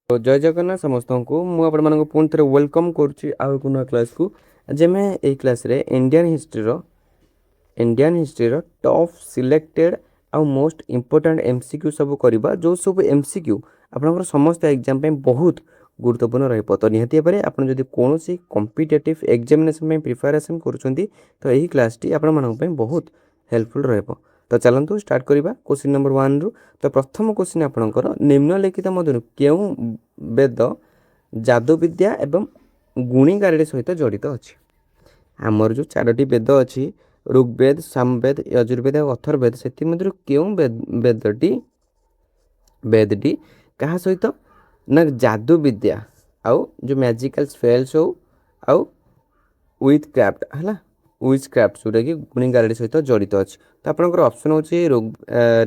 तो जय जगन्नाथ समस्त को मुझे पुणी थे वेलकम करुँच क्लास को जमे ये क्लास रे इंडियन हिस्ट्री टॉप सिलेक्टेड आउ मोस्ट इंपोर्टेंट एमसीक्यू सब करवा जो सब एमसीक्यू आपंकर समस्त एग्जाम बहुत गुरुत्वपूर्ण रही तो निहती भाई आप कौन कॉम्पिटिटिव एग्जामिनेशन प्रिपेरेसन कर क्लास टी आपण बहुत हेल्पफुल रहा तो चलतु स्टार्ट करवा क्वेश्चन नंबर 1 रु तो प्रथम क्वेश्चन आपणकर निम्नलिखित मध्य क्यों वेद जादू विद्या एवं गुणीगारेड़ी सहित जड़ित अच्छी आमर जो चारोटी वेद अच्छी ऋग्वेद सामवेद यजुर्वेद और अथर्वेद से क्यों वेदटी क्या सहित ना जादू विद्या आउ जो मैजिकल स्पेल्स हो आउ विथ क्राफ्ट है विच क्राफ्ट जोटा कि गुणीगारेड़ी सहित जड़ित अच्छी तो आपंकर ऑप्शन हूँ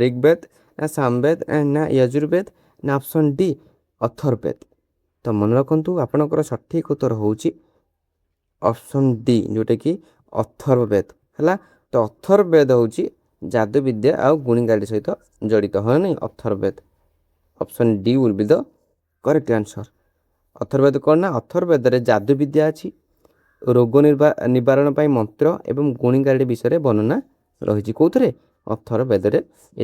ऋग्वेद ना सामवेद ना यजुर्वेद ना ऑप्शन डी अथर्वेद तो मन रखु आपंकर सठिक उत्तर हूँ ऑप्शन डी जोटा कि अथर्ववेद है तो अथर्ववेद हूँ जादू विद्या आउ गुणीगारेड़ी सहित जड़ित है नहीं Atharvaveda option D will be the correct answer Atharvaveda कौन ना अथर्ववेद रे जादू विद्या अच्छी रोग निवारण पर मंत्र एवं गुणीगारेड़ी विषय वर्णना रही कौन अथर्ववेद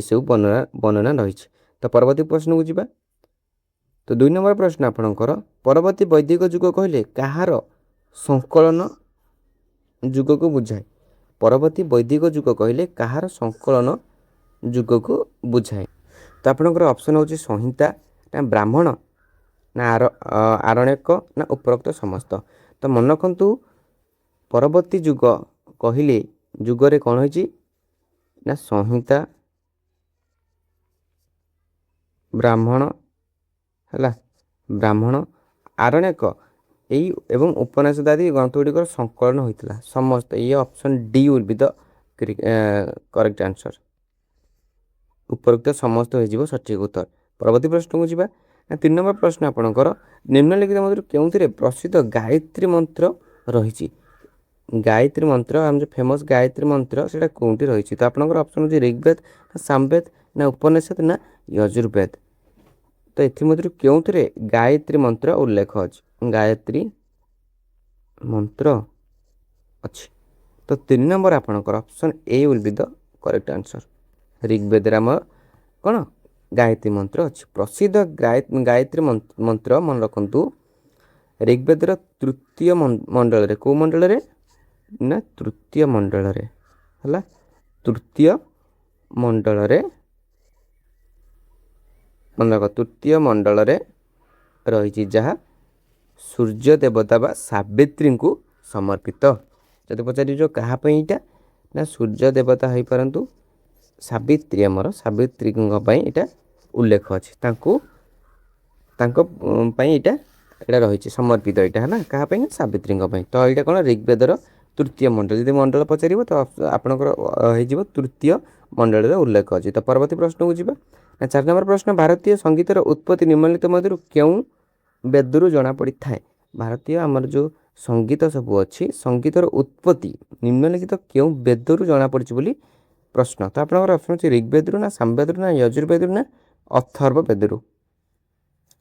सब वर्णना रही तो परवर्ती प्रश्न को जीवा तो 2 नंबर प्रश्न आपणकर परवर्ती वैदिक जुग कहले कहार संकलन जुग को बुझाए परवर्ती वैदिक जुग कहले कहार संकलन जुग को बुझाए तो आपणकर ऑप्शन हूँ संहिता ना ब्राह्मण ना आरण्यक ना उपरोक्त समस्त तो मन रखु परवर्ती जुग कहले जुगरे कौन हो ना संहिता ब्राह्मण है ब्राह्मण आरण्यक यही एवं उपनिषद आदि ग्रंथ गुड़िक संकलन होता समस्त ये option D will be the correct answer उपरोक्त समस्त हो सठिक उत्तर परवर्ती प्रश्न को जीवा 3 नंबर प्रश्न आपणकर निम्नलिखित मध्य क्यों प्रसिद्ध गायत्री मंत्र रही गायत्री मंत्र आम जो फेमस गायत्री मंत्र से कौटी रही तो आपंकर ऑप्शन हूँ ऋग्वेद सामवेद ना उपनिषद ना यजुर्वेद तो ये क्यों गायत्री मंत्र उल्लेख अच्छी गायत्री मंत्र अच्छी तो 3 नंबर आपणकर option A will be the correct answer Rigveda राम कौन गायत्री मंत्र अच्छी प्रसिद्ध गायत्री मंत्र मन रखु ऋग्वेदर तृतीय मंडल कौ मंडल ना तृतीय मंडल है तृतीय मंडल मन रख तृतीय मंडल रही जहाँ सूर्य देवता बा सावित्री को समर्पित जब पचार जो कहाँपी यहाँ ना सूर्य देवता हो पारतु सावित्री आमर सावित्री यहाँ उल्लेख अच्छी यहाँ रही समर्पित यहाँ है क्या सावित्री तो यहाँ कौन ऋग्वेदर तृतीय मंडल जब मंडल पचार तो आपंकर हो तृतीय मंडल उल्लेख अच्छी तो परवर्ती प्रश्न को जीवा 4 नंबर प्रश्न भारतीय संगीतर उत्पत्ति निम्नलिखित मध्य क्यों वेदरू जना पड़ी थाए भारतीय आमर जो संगीत सब अच्छी संगीतर उत्पत्ति निम्नलिखित क्यों वेदरू जना पड़ी बोली प्रश्न तो आप ऑप्शन अच्छे ऋग्वेदरू ना सामवेदरू ना यजुर्वेदरू ना अथर्ववेदरू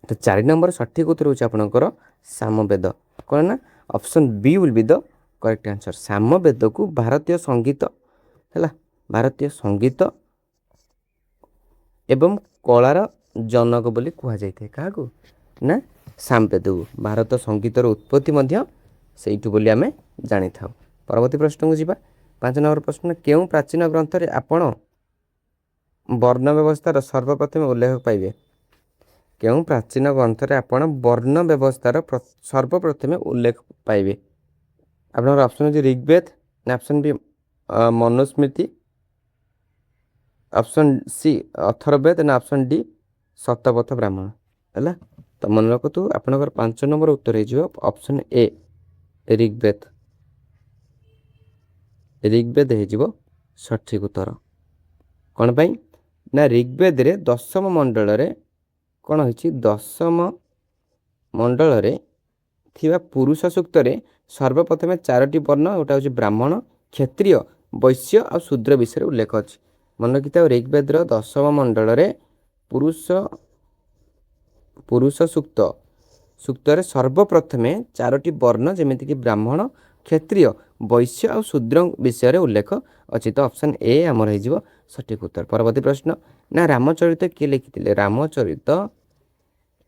तो 4 नंबर सठिक उत्तर होची आपनकर सामवेद कौन ना option B will be the correct answer Samaveda को भारतीय संगीत है भारतीय संगीत एवं कलार जनक बोली कह जाए क्या ना सामवेद को भारत संगीतर उत्पत्ति से बोली आम जानी था परवर्ती प्रश्न को जीवा 5 नंबर प्रश्न क्यों प्राचीन ग्रंथ रे आपण वर्ण व्यवस्थार सर्वप्रथम उल्लेख पाइबे क्यों प्राचीन ग्रंथ रे आपण वर्ण व्यवस्थार सर्वप्रथम उल्लेख पाइबे आपन ऑप्शन हो ऋग्वेद ना option B Manusmriti option C Atharvaveda ना ऑप्शन डी शतपथ ब्राह्मण है तो मन रखु आपनकर 5 नंबर उत्तर हो ऑप्शन ए ऋग्वेद ऋग्वेद हो सठिक उत्तर कौन पाई ना ऋग्वेद रे 10म मंडल रे कौन होइछि 10म मंडल रे थिबा पुरुष सूक्त रे सर्वप्रथमे 4टी वर्ण गोटा हूँ ब्राह्मण क्षत्रिय वैश्य और शूद्र विषय उल्लेख अच्छी मन रखी था ऋग्वेद 10म मंडल रे पुरुष ପୁରୁଷ ସୂକ୍ତ ସୂକ୍ତରେ ସର୍ବପ୍ରଥମେ 4ଟି ବର୍ଣ୍ଣ ଯେମିତିକି ବ୍ରାହ୍ମଣ କ୍ଷତ୍ରିୟ ବୈଶ୍ୟ ଆଉ ଶୂଦ୍ର ବିଷୟରେ ଉଲ୍ଲେଖ ଅଛି। ତ ଅପସନ୍ ଏ ଆମର ହେଇଯିବ ସଠିକ୍ ଉତ୍ତର। ପରବର୍ତ୍ତୀ ପ୍ରଶ୍ନ, ନା ରାମଚରିତ କିଏ ଲେଖିଥିଲେ?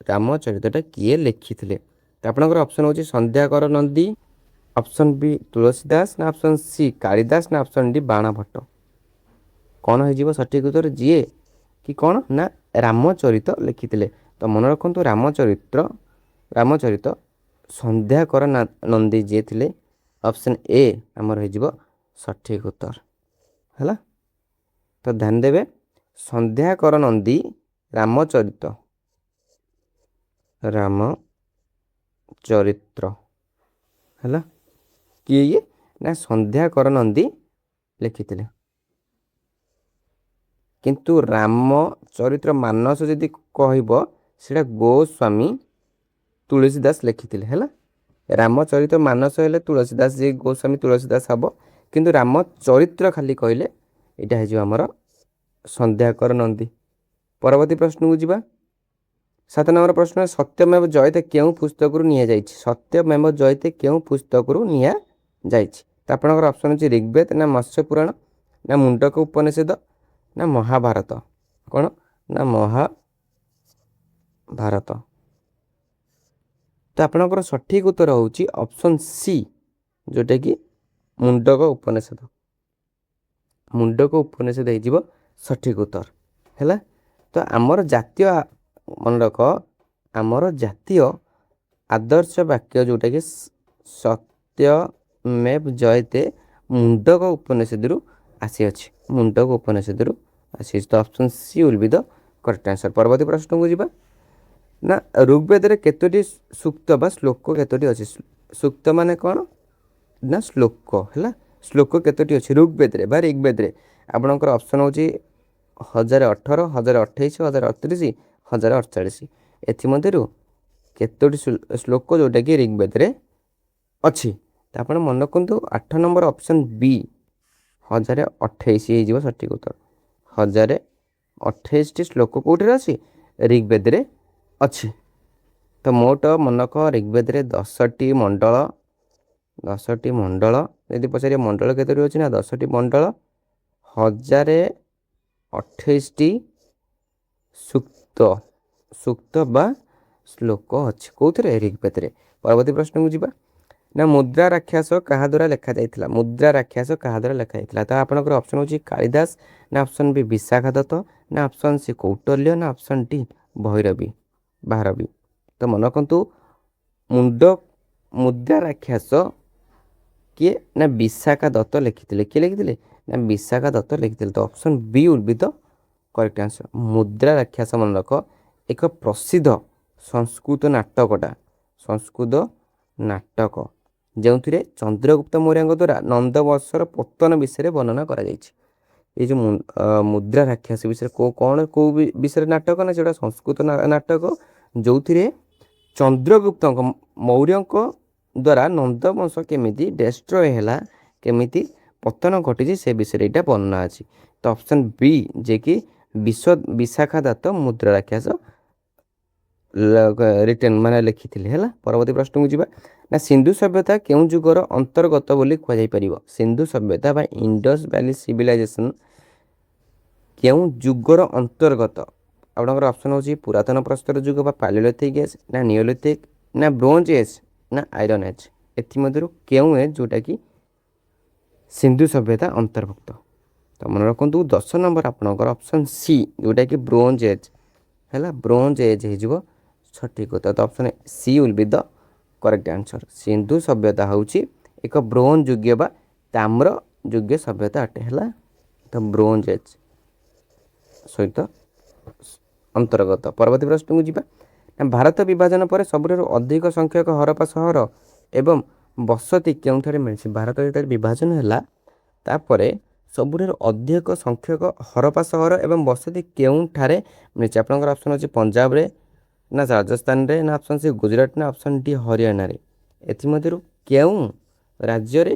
ରାମଚରିତଟା କିଏ ଲେଖିଥିଲେ? ତ ଆପଣଙ୍କର ଅପସନ୍ ହେଉଛି ସନ୍ଧ୍ୟାକର ନନ୍ଦୀ, ଅପସନ୍ ବି ତୁଳସୀ ଦାସ, ନା ଅପସନ୍ ସି କାଳିଦାସ, ନା ଅପସନ୍ ଡି ବାଣ ଭଟ୍ଟ। କ'ଣ ହେଇଯିବ ସଠିକ୍ ଉତ୍ତର? ଯିଏ କି କ'ଣ ନା ରାମଚରିତ ଲେଖିଥିଲେ। ତ ମନେ ରଖନ୍ତୁ ରାମଚରିତ ସନ୍ଧ୍ୟାକର ନନ୍ଦୀ ଯିଏ ଥିଲେ, ଅପସନ୍ ଏ ଆମର ହେଇଯିବ ସଠିକ୍ ଉତ୍ତର ହେଲା। ତ ଧ୍ୟାନ ଦେବେ, ସନ୍ଧ୍ୟାକର ନନ୍ଦୀ ରାମଚରିତ୍ର ହେଲା। କିଏ ଇଏ? ନା ସନ୍ଧ୍ୟାକର ନନ୍ଦୀ ଲେଖିଥିଲେ। କିନ୍ତୁ ରାମଚରିତ୍ର ମାନସ ଯଦି କହିବ ସେଇଟା ଗୋସ୍ୱାମୀ ତୁଳସୀ ଦାସ ଲେଖିଥିଲେ ହେଲା। ରାମଚରିତ ମାନସ ହେଲେ ତୁଳସୀ ଦାସ, ଯିଏ ଗୋସ୍ୱାମୀ ତୁଳସୀ ଦାସ ହେବ। କିନ୍ତୁ ରାମଚରିତ୍ର ଖାଲି କହିଲେ ଏଇଟା ହେଇଯିବ ଆମର ସନ୍ଧ୍ୟାକର ନନ୍ଦୀ। ପରବର୍ତ୍ତୀ ପ୍ରଶ୍ନକୁ ଯିବା। 7 ନମ୍ବର ପ୍ରଶ୍ନ, ସତ୍ୟମେବ ଜୟତେ କେଉଁ ପୁସ୍ତକରୁ ନିଆଯାଇଛି? ସତ୍ୟମେବ ଜୟତେ କେଉଁ ପୁସ୍ତକରୁ ନିଆଯାଇଛି? ତ ଆପଣଙ୍କର ଅପସନ୍ ହେଉଛି ଋଗ୍ବେଦ, ନା ମତ୍ସ୍ୟ ପୁରାଣ, ନା ମୁଣ୍ଡକ ଉପନିଷଦ, ନା ମହାଭାରତ। କ'ଣ ନା ମହାଭାରତ। ତ ଆପଣଙ୍କର ସଠିକ୍ ଉତ୍ତର ହେଉଛି ଅପସନ୍ ସି, ଯେଉଁଟାକି ମୁଣ୍ଡକ ଉପନିଷଦ। ମୁଣ୍ଡକ ଉପନିଷଦ ହେଇଯିବ ସଠିକ୍ ଉତ୍ତର ହେଲା। ତ ଆମର ଜାତୀୟ ମନେ ରଖ, ଆମର ଜାତୀୟ ଆଦର୍ଶ ବାକ୍ୟ ଯେଉଁଟାକି ସତ୍ୟମେବ ଜୟତେ ମୁଣ୍ଡକ ଉପନିଷଦରୁ ଆସିଅଛି। ମୁଣ୍ଡକ ଉପନିଷଦରୁ ଆସିଅଛି। ତ option C will be the correct answer. ପରବର୍ତ୍ତୀ ପ୍ରଶ୍ନକୁ ଯିବା। ନା ଋଗ୍ବେଦରେ କେତୋଟି ସୂକ୍ତ ବା ଶ୍ଲୋକ କେତୋଟି ଅଛି? ସୂକ୍ତ ମାନେ କ'ଣ ନା ଶ୍ଲୋକ ହେଲା। ଶ୍ଲୋକ କେତୋଟି ଅଛି ଋଗ୍ବେଦରେ ବା ଋଗ୍ବେଦରେ? ଆପଣଙ୍କର ଅପସନ୍ ହେଉଛି 1018, 1028, 1038, 1048। ଏଥିମଧ୍ୟରୁ କେତୋଟି ଶ୍ଲୋକ ଯେଉଁଟାକି ଋଗ୍ବେଦରେ ଅଛି? ତ ଆପଣ ମନେ ରଖନ୍ତୁ 8 ନମ୍ବର ଅପସନ୍ ବି 1028 ହେଇଯିବ ସଠିକ୍ ଉତ୍ତର। 1028ଟି ଶ୍ଲୋକ କେଉଁଥିରେ ଅଛି? ଋଗ୍ବେଦରେ ଅଛି। ତ ମୋଟ ମନକ ଋଗ୍ବେଦରେ 10ଟି ମଣ୍ଡଳ ଯଦି ପଚାରିବେ ମଣ୍ଡଳ କେତୋଟି ଅଛି, ନା 10ଟି ମଣ୍ଡଳ, 1028ଟି ସୂକ୍ତ ବା ଶ୍ଲୋକ ଅଛି କେଉଁଥିରେ? ଋଗ୍ବେଦରେ। ପରବର୍ତ୍ତୀ ପ୍ରଶ୍ନକୁ ଯିବା। ନା ମୁଦ୍ରା ରାକ୍ଷାସ କାହା ଦ୍ୱାରା ଲେଖାଯାଇଥିଲା? ମୁଦ୍ରା ରାକ୍ଷାସ କାହା ଦ୍ୱାରା ଲେଖାଯାଇଥିଲା? ତ ଆପଣଙ୍କର ଅପସନ୍ ହେଉଛି କାଳିଦାସ, ନା ଅପସନ୍ ବି ବିଶାଖା ଦତ୍ତ, ନା ଅପସନ୍ ସି କୌଟଲ୍ୟ, ନା ଅପସନ୍ ଡି ଭାରବୀ। ତ ମନେ ରଖନ୍ତୁ ମୁଦ୍ରା ରାକ୍ଷାସ କିଏ? ନା ବିଶାଖା ଦତ୍ତ ଲେଖିଥିଲେ। କିଏ ଲେଖିଥିଲେ? ନା ବିଶାଖା ଦତ୍ତ ଲେଖିଥିଲେ। ତ option B will be the correct answer. ମୁଦ୍ରା ରାକ୍ଷାସ ମନେ ରଖ ଏକ ପ୍ରସିଦ୍ଧ ସଂସ୍କୃତ ନାଟକ ଯେଉଁଥିରେ ଚନ୍ଦ୍ରଗୁପ୍ତ ମୌର୍ୟଙ୍କ ଦ୍ୱାରା ନନ୍ଦବଂଶର ପତନ ବିଷୟରେ ବର୍ଣ୍ଣନା କରାଯାଇଛି। ଏଇ ଯେଉଁ ମୁଦ୍ରା ରାକ୍ଷାସ ବିଷୟରେ କେଉଁ ବିଷୟରେ ନାଟକ? ନା ସେଟା ସଂସ୍କୃତ ନାଟକ ଯେଉଁଥିରେ ଚନ୍ଦ୍ରଗୁପ୍ତଙ୍କ ମୌର୍ୟଙ୍କ ଦ୍ୱାରା ନନ୍ଦବଂଶ କେମିତି ଡେଷ୍ଟ୍ରୟ ହେଲା, କେମିତି ପତନ ଘଟିଛି, ସେ ବିଷୟରେ ଏଇଟା ବର୍ଣ୍ଣନା ଅଛି। ତ ଅପସନ୍ ବି, ଯିଏକି ବିଶାଖା ଦତ୍ତ ମୁଦ୍ରା ରାକ୍ଷାସ ଲେଖିଥିଲେ ହେଲା। ପରବର୍ତ୍ତୀ ପ୍ରଶ୍ନକୁ ଯିବା। ନା ସିନ୍ଧୁ ସଭ୍ୟତା କେଉଁ ଯୁଗର ଅନ୍ତର୍ଗତ ବୋଲି କୁହାଯାଇପାରିବ? ସିନ୍ଧୁ ସଭ୍ୟତା ବା ଇଣ୍ଡସ୍ ଭ୍ୟାଲି ସିଭିଲାଇଜେସନ୍ କେଉଁ ଯୁଗର ଅନ୍ତର୍ଗତ? ଆପଣଙ୍କର ଅପସନ୍ ହେଉଛି ପୁରାତନ ପ୍ରସ୍ତର ଯୁଗ ବା ପାଲିଓଲିଥିକ୍ ଏଜ୍, ନା ନିଓଲିଥିକ୍, ନା ବ୍ରୋଞ୍ଜ ଏଜ୍, ନା ଆଇରନ୍ ଏଜ୍। ଏଥିମଧ୍ୟରୁ କେଉଁ ଏଜ୍ ଯେଉଁଟାକି ସିନ୍ଧୁ ସଭ୍ୟତା ଅନ୍ତର୍ଭୁକ୍ତ? ତ ମନେ ରଖନ୍ତୁ 10 ନମ୍ବର ଆପଣଙ୍କର ଅପସନ୍ ସି, ଯେଉଁଟାକି ବ୍ରୋଞ୍ଜ ଏଜ୍ ହେଲା। ବ୍ରୋଞ୍ଜ ଏଜ୍ ହେଇଯିବ ସଠିକ୍ ଉତ୍ତର। ତ option C will be the correct answer. Sindhu ସଭ୍ୟତା ହେଉଛି ଏକ ବ୍ରୋଞ୍ଜ ଯୁଗୀୟ ବା ତାମ୍ର ଯୁଗୀୟ ସଭ୍ୟତା ଅଟେ ହେଲା। ତ ବ୍ରୋଞ୍ଜ ଏଜ୍ ସହିତ ଅନ୍ତର୍ଗତ। ପରବର୍ତ୍ତୀ ପ୍ରଶ୍ନକୁ ଯିବା। ନା ଭାରତ ବିଭାଜନ ପରେ ସବୁଠାରୁ ଅଧିକ ସଂଖ୍ୟକ ହରପ୍ପା ସହର ଏବଂ ବସତି କେଉଁଠାରେ ମିଳିଛି? ଭାରତ ଯେତେବେଳେ ବିଭାଜନ ହେଲା ତାପରେ ସବୁଠାରୁ ଅଧିକ ସଂଖ୍ୟକ ହରପ୍ପା ସହର ଏବଂ ବସତି କେଉଁଠାରେ ମିଳିଛି? ଆପଣଙ୍କର ଅପସନ୍ ଅଛି ପଞ୍ଜାବରେ, ନା ରାଜସ୍ଥାନରେ, ନା ଅପସନ୍ ସି ଗୁଜୁରାଟ, ନା ଅପସନ୍ ଡି ହରିୟାଣାରେ। ଏଥିମଧ୍ୟରୁ କେଉଁ ରାଜ୍ୟରେ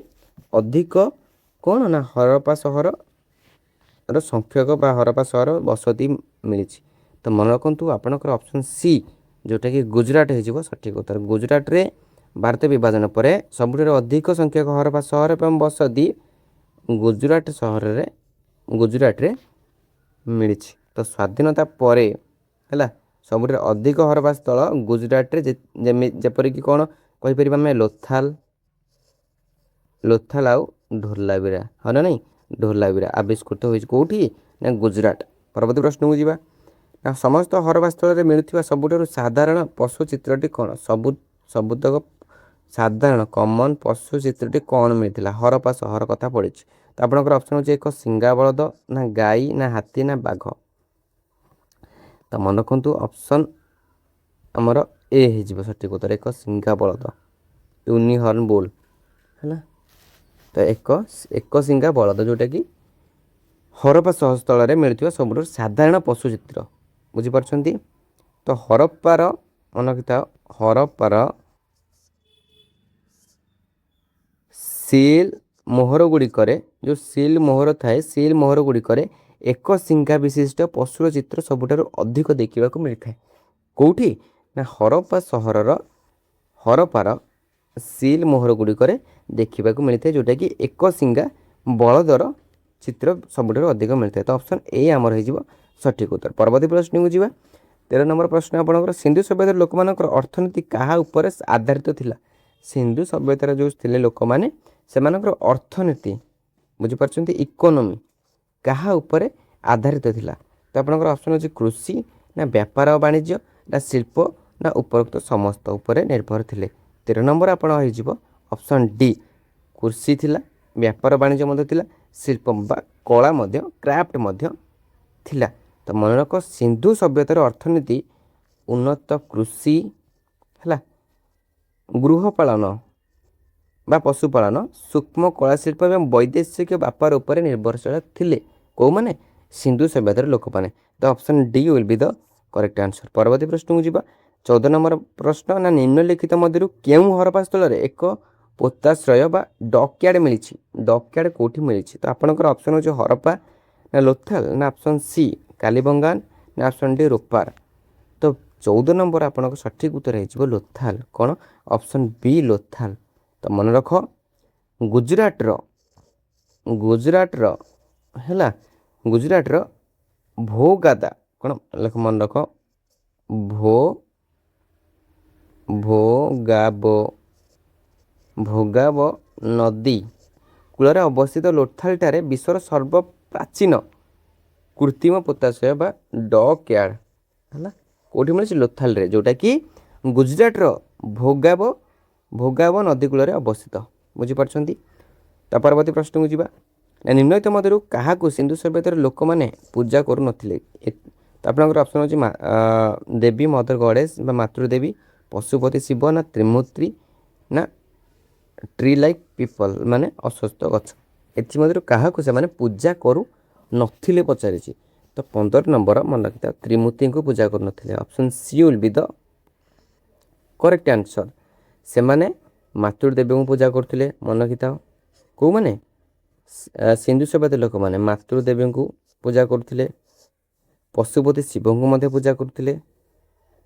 ଅଧିକ କ'ଣ ନା ହରପ୍ପା ସହରର ସଂଖ୍ୟକ ବା ହରପ୍ପା ସହର ବସତି ମିଳିଛି? ତ ମନେ ରଖନ୍ତୁ ଆପଣଙ୍କର ଅପସନ୍ ସି जोटाकि गुजरात हो सठिक उत्तर। गुजरात रे भारत विभाजन पर सबुठ अधिक संख्यक घर बा सहर एवं बसती गुजरात सहर गुजरात रे मिली। तो स्वाधीनता पर है सबुठ अधिक हरबा स्थल गुजरात रे जेपरिक कौन कहीपर आम लोथाल लोथाल आउ ढोलावीरा हाँ ना नहीं ढोलावीरा आविष्कृत हो कौटी ना गुजरात। परवर्ती प्रश्न को जीवा ना समस्त हरबा स्थल मिलुवा सबुठ साधारण पशु चित्रटी कौन सबुतक साधारण कमन पशु चित्रटी कौन मिलता हरपा सहर कथा पड़ी। तो आपंकर ऑप्शन हो एक सिंगा बलद ना गाई ना हाथी ना बाघ। तो मन रखु ऑप्शन आमर ए हो सठिक उत्तर एक सिंगा बलद यूनिहर्न बुल है। तो एक सिंगा बलद जोटा कि हरप्पा सहस्थल मिलुवा सब साधारण पशु चित्र बुझीपार। तो हरप्पार मन रखिथा हरप्पार सील मोहर गुड़िकर जो सील मोहर थाए सील मोहर गुड़िकर एक सिंगा विशिष्ट पशुर चित्र सबुठार अधिक देखा मिलता है कौटी ना हरप्पा सहरर हरप्पार सील मोहर गुड़िकर देखा मिलता है जोटा कि एक सिंगा बलदर चित्र सबुठार अधिक मिलता है। तो ऑप्शन ए आमर हो सठिक उत्तर। परवर्ती प्रश्न को जीवा 13 नंबर प्रश्न आपंकर सिंधु सभ्यतार लोक अर्थनीति क्या उपर आधारित थिला। सिंधु सभ्यतार जो थे लोक मैंने से अर्थनीति बुझीपार इकोनोमी क्या उपर आधारित थिला। तो आपंकर ऑप्शन अच्छे कृषि ना व्यापार और वाणिज्य ना शिल्प ना उपरोक्त समस्त उपर निर्भर थिले। 13 नंबर आपण ऑप्शन डी कृषि थिला व्यापार वाणिज्य थिला शिल्प बा कला क्राफ्ट थिला। तो मन रख सिंधु सभ्यतार अर्थनीति उन्नत कृषि है गृहपालन बा पशुपालन सूक्ष्म कला शिल्प एवं वैदेशिक व्यापार उपर निर्भरशील थिले कौ माने सिंधु सभ्यतार लोक मैंने। तो option D will be the correct answer. परवर्ती प्रश्न को जीवा 14 नंबर प्रश्न ना निम्नलिखित मध्य क्यों हरप्पा स्थल एक पोताश्रय बा डकयार्ड मिली डकयार्ड कौटी मिली। तो आपंकर ऑप्शन हो हरप्पा ना लोथाल ना ऑप्शन सी कालीबंगान ना ऑप्शन डी रोपार। तो 14 नंबर आपन सठिक उत्तर हो लोथाल कौन ऑप्शन बी लोथाल। तो मन रख गुजरात है गुजरात भोगादा कौन मन रख भोगाब नदी कूल अवस्थित लोथाल विश्वर सर्वप्राचीन कृत्रिम पोताशय बा डकयार्ड है कौटी मिले लोथाल रे जोटा कि गुजरात भोगाब नदी कूल अवस्थित बुझीपार। तो परवर्ती प्रश्न को जीवा निम्नलिखित मध्य क्या सिंधु सभ्यतार लोक मैंने पूजा करूँ। तो आप ऑप्शन हो देवी मदर गणेश मातृदेवी पशुपति शिव ना त्रिमूर्ति ना ट्री लाइक पीपल माने अस्वस्थ गछ एमध्य क्या से पूजा करूँ नथिले पचारि। तो 15 नंबर मन रखिता त्रिमूर्ति को पूजा कर नथिले option C will be the correct answer. से माने मातृदेवी को पूजा करथिले मन रखिता कौ माने सिंधु सभ्यता लोक मैंने मातृदेवी को पूजा करथिले पशुपति शिव को मध्य पूजा करथिले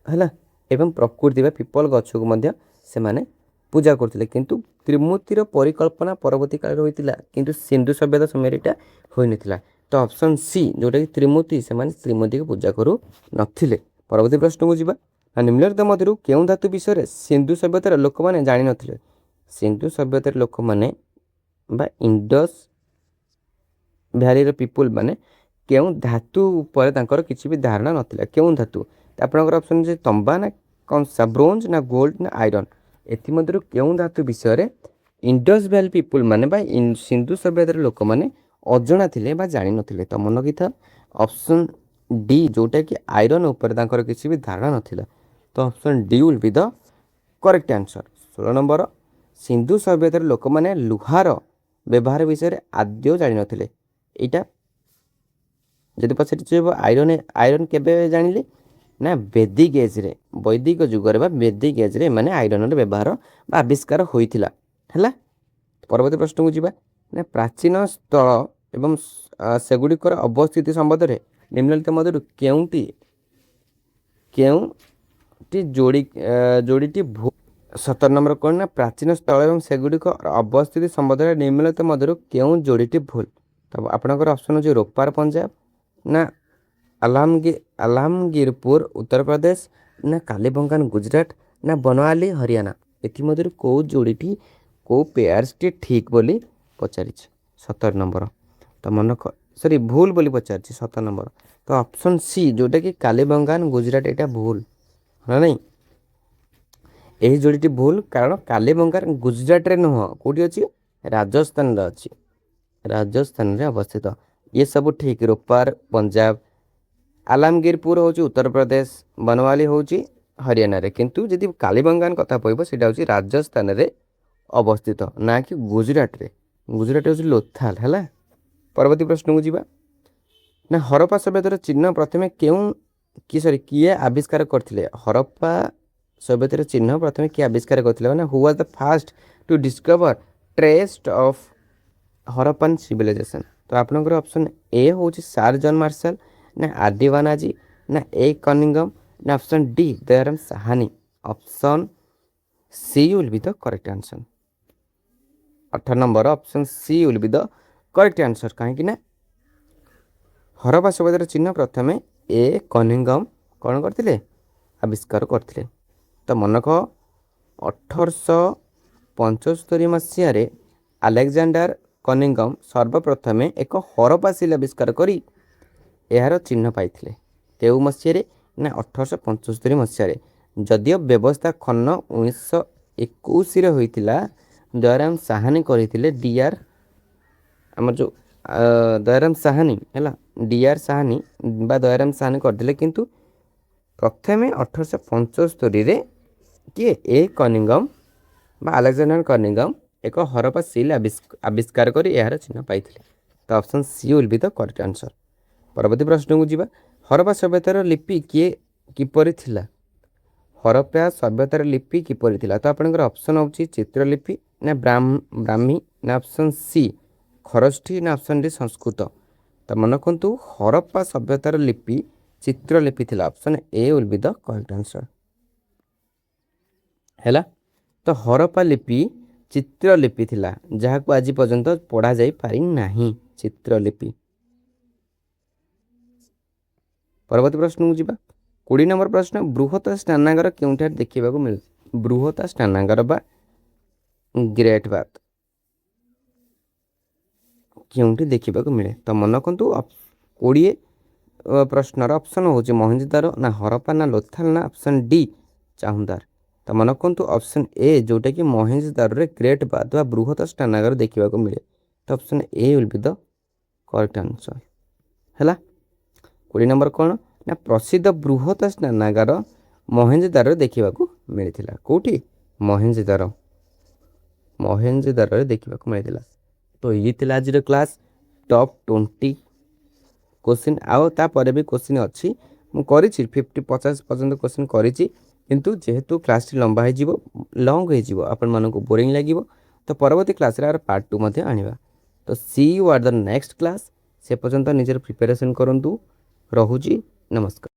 है एवं प्रकृति पीपल गछ को मध्य से माने पूजा करथिले किंतु त्रिमूर्तिर परिकल्पना परवर्ती काल होइतिला किंतु सिंधु सभ्यता समय एटा होई नथिला। तो ऑप्शन सी जोटा कि त्रिमूर्ति से माने त्रिमूर्ति को पूजा करू नथिले। परवर्ती प्रश्न को जीवा निम्नलिखित मध्य केउं धातु विषय सिंधु सभ्यतार लोक मैंने जानि नथिले। सिंधु सभ्यतार लोक मैंने बा इंडस भ्याली पीपुल माने केउं धातु पर तांकर किछि भी धारणा नथिला केउं धातु। आपनकर ऑप्शन जे तंबा ना कंसा ब्रोंज ना गोल्ड ना आयरन एमध्य केउं धातु विषय इंडस भ्याली पीपुल माने बा सिंधु सभ्यतार लोक मैंने अजଣା थिले बा जानि नथिले। तो मन रखिथा ऑप्शन डी जोटा कि आयरन उपर तांकर किछि भी धारणा नथिला। तो option D will be the correct answer. 16 number Sindhu सभ्यतार लोक मैंने लुहार व्यवहार विषय आद्य जानि नथिले। एटा जदि पचारि आयरन आयरन केबे जानिले ना वैदिक एज रे वैदिक जुगर वैदिक एज रे माने आयरन व्यवहार आविष्कार होइथिला हैला। परवर्ती प्रश्न को जीवा ना प्राचीन स्थल एवं सेगुड़िकर अवस्थिति संबंध में निम्नलिखित मध्य केउंटी केउं ଯୋଡ଼ିଟି ଭୁଲ। 17 ନମ୍ବର କ'ଣ ନା ପ୍ରାଚୀନ ସ୍ଥଳ ଏବଂ ସେଗୁଡ଼ିକ ଅବସ୍ଥିତି ସମ୍ବନ୍ଧରେ ନିମ୍ନଲିଖିତ ମଧ୍ୟରୁ କେଉଁ ଯୋଡ଼ିଟି ଭୁଲ? ତ ଆପଣଙ୍କର ଅପସନ୍ ହେଉଛି ରୋପାର ପଞ୍ଜାବ ନା ଆଲାମଗୀରପୁର ଉତ୍ତରପ୍ରଦେଶ ନା କାଲିବଙ୍ଗାନ ଗୁଜରାଟ ନା ବନୱାଲି ହରିୟାଣା। ଏଥିମଧ୍ୟରୁ କେଉଁ ଯୋଡ଼ିଟି କେଉଁ ପେୟାର୍ସଟି ଠିକ୍ ବୋଲି ପଚାରିଛି 17 ନମ୍ବର। ତ ଭୁଲ ବୋଲି ପଚାରିଛି 17 ନମ୍ବର। ତ ଅପସନ୍ ସି ଯେଉଁଟାକି କାଲିବଙ୍ଗାନ ଗୁଜରାଟ ଏଇଟା ଭୁଲ ହଁ ନାଇଁ। ଏହି ଯୋଡ଼ିଟି ଭୁଲ କାରଣ କାଲିବଙ୍ଗାନ ଗୁଜରାଟରେ ନୁହଁ, କେଉଁଠି ଅଛି? ରାଜସ୍ଥାନରେ ଅଛି, ରାଜସ୍ଥାନରେ ଅବସ୍ଥିତ। ଇଏ ସବୁ ଠିକ୍। ରୋପାର ପଞ୍ଜାବ, ଆଲାମଗୀରପୁର ହେଉଛି ଉତ୍ତରପ୍ରଦେଶ, ବନୱାଲି ହେଉଛି ହରିୟାଣାରେ। କିନ୍ତୁ ଯଦି କାଲିବଙ୍ଗାନ କଥା କହିବ ସେଇଟା ହେଉଛି ରାଜସ୍ଥାନରେ ଅବସ୍ଥିତ ନା କି ଗୁଜରାଟରେ। ଗୁଜରାଟ ହେଉଛି ଲୋଥାଲ ହେଲା। ପରବର୍ତ୍ତୀ ପ୍ରଶ୍ନକୁ ଯିବା ନା ହରପ୍ପା ସଭ୍ୟତାର ଚିହ୍ନ ପ୍ରଥମେ କିଏ ଆବିଷ୍କାର କରିଥିଲେ? ହରପ୍ପା ସଭ୍ୟତାର ଚିହ୍ନ ପ୍ରଥମେ କିଏ ଆବିଷ୍କାର କରିଥିଲେ? ମାନେ who was the first to discover trace of Harappan civilization. ତ ଆପଣଙ୍କର ଅପସନ୍ ଏ ହେଉଛି ସାର୍ ଜନ୍ ମାର୍ଶାଲ ନା ଆର୍.ଡି. ବାନାର୍ଜୀ ନା ଏ କନିଙ୍ଗମ୍ ନା option D Dayaram Sawhney. Option C will be the correct answer. 18 number option C will be the correct answer. କାହିଁକି ନା ହରପ୍ପା ସଭ୍ୟତାର ଚିହ୍ନ ପ୍ରଥମେ ଏ କନିଙ୍ଗମ୍ କ'ଣ କରିଥିଲେ? ଆବିଷ୍କାର କରିଥିଲେ। ତ ମନେକ 1875 ମସିହାରେ ଆଲେକ୍ଜାଣ୍ଡାର କନିଙ୍ଗମ୍ ସର୍ବପ୍ରଥମେ ଏକ ହରପ୍ପା ସିଲ୍ ଆବିଷ୍କାର କରି ଏହାର ଚିହ୍ନ ପାଇଥିଲେ। କେଉଁ ମସିହାରେ? ନା 1875 ମସିହାରେ। ଯଦିଓ ବ୍ୟବସ୍ଥା ଖନନ 1921ରେ ହୋଇଥିଲା, ଦୟାରାମ ସାହାନୀ କରିଥିଲେ ଆମର ଯେଉଁ ଦୟାରାମ ସାହାନୀ ହେଲା, ସାହାନୀ ବା ଦୟାରାମ ସାହାନୀ କରିଥିଲେ। କିନ୍ତୁ ପ୍ରଥମେ 1875ରେ କିଏ? ଏ କନିଙ୍ଗମ୍ ବା ଆଲେକ୍ଜାଣ୍ଡାର କନିଙ୍ଗମ୍ ଏକ ହରପ୍ପା ସିଲ୍ ଆବିଷ୍କାର କରି ଏହାର ଚିହ୍ନ ପାଇଥିଲେ। ତ option C will be the correct answer. ପରବର୍ତ୍ତୀ ପ୍ରଶ୍ନକୁ ଯିବା। ହରପ୍ପା ସଭ୍ୟତାର ଲିପି କିପରି ଥିଲା? ହରପ୍ପା ସଭ୍ୟତାର ଲିପି କିପରି ଥିଲା? ତ ଆପଣଙ୍କର ଅପସନ୍ ହେଉଛି ଚିତ୍ରଲିପି ନା ବ୍ରାହ୍ମୀ ନା ଅପସନ୍ ସି ଖରଷ୍ଠି ନା ଅପସନ୍ ଡି ସଂସ୍କୃତ। ତ ମନେ ରଖନ୍ତୁ ହରପ୍ପା ସଭ୍ୟତାର ଲିପି ଚିତ୍ରଲିପି ଥିଲା। Option A will be the correct answer ହେଲା। ତ ହରପ୍ପା ଲିପି ଚିତ୍ରଲିପି ଥିଲା, ଯାହାକୁ ଆଜି ପର୍ଯ୍ୟନ୍ତ ପଢ଼ାଯାଇ ପାରିନାହିଁ। ଚିତ୍ରଲିପି। ପରବର୍ତ୍ତୀ ପ୍ରଶ୍ନକୁ ଯିବା। 20 ନମ୍ବର ପ୍ରଶ୍ନ ବୃହତ ସ୍ନାନାଗାର କେଉଁଠାରେ ଦେଖିବାକୁ ମିଳୁଛି? ବୃହତ ସ୍ନାନାଗାର ବା ଗ୍ରେଟ୍ ବାଥ୍ କେଉଁଠି ଦେଖିବାକୁ ମିଳେ? ତ ମନେ ରଖନ୍ତୁ 20 ପ୍ରଶ୍ନର ଅପସନ୍ ହେଉଛି ମହେଞ୍ଜୋଦାରୋ ନା ହରପ୍ପା ନା ଲୋଥାଲ ନା ଅପସନ୍ ଡି ଚାହୁଁଦାର। ତ ମନେ ରଖନ୍ତୁ ଅପସନ୍ ଏ ଯେଉଁଟାକି ମହେଞ୍ଜୋଦାରୋରେ ଗ୍ରେଟ୍ ବାଥ୍ ବା ବୃହତ ସ୍ନାନାଗାର ଦେଖିବାକୁ ମିଳେ। ତ option A will be the correct answer ହେଲା। 20 ନମ୍ବର କ'ଣ ନା ପ୍ରସିଦ୍ଧ ବୃହତ ସ୍ନାନାଗାର ମହେଞ୍ଜୋଦାରୋରେ ଦେଖିବାକୁ ମିଳିଥିଲା। କେଉଁଠି? ମହେଞ୍ଜୋଦାରୋରେ ଦେଖିବାକୁ ମିଳିଥିଲା। ତ ଇଏ ଥିଲା ଆଜିର କ୍ଲାସ୍ ଟପ୍ 20 କୋଶ୍ଚିନ୍। ଆଉ ତାପରେ ବି କୋଶ୍ଚିନ୍ ଅଛି, ମୁଁ କରିଛି 50 ପର୍ଯ୍ୟନ୍ତ କୋଶ୍ଚିନ୍ କରିଛି। କିନ୍ତୁ ଯେହେତୁ କ୍ଲାସ୍ଟି ଲଙ୍ଗ ହେଇଯିବ ଆପଣମାନଙ୍କୁ ବୋରିଂ ଲାଗିବ, ତ ପରବର୍ତ୍ତୀ କ୍ଲାସ୍ରେ ଆର ପାର୍ଟ 2 ମଧ୍ୟ ଆଣିବା। ତ C U at the next class. ସେ ପର୍ଯ୍ୟନ୍ତ ନିଜର ପ୍ରିପାରେସନ୍ କରନ୍ତୁ। ରହୁଛି, ନମସ୍କାର।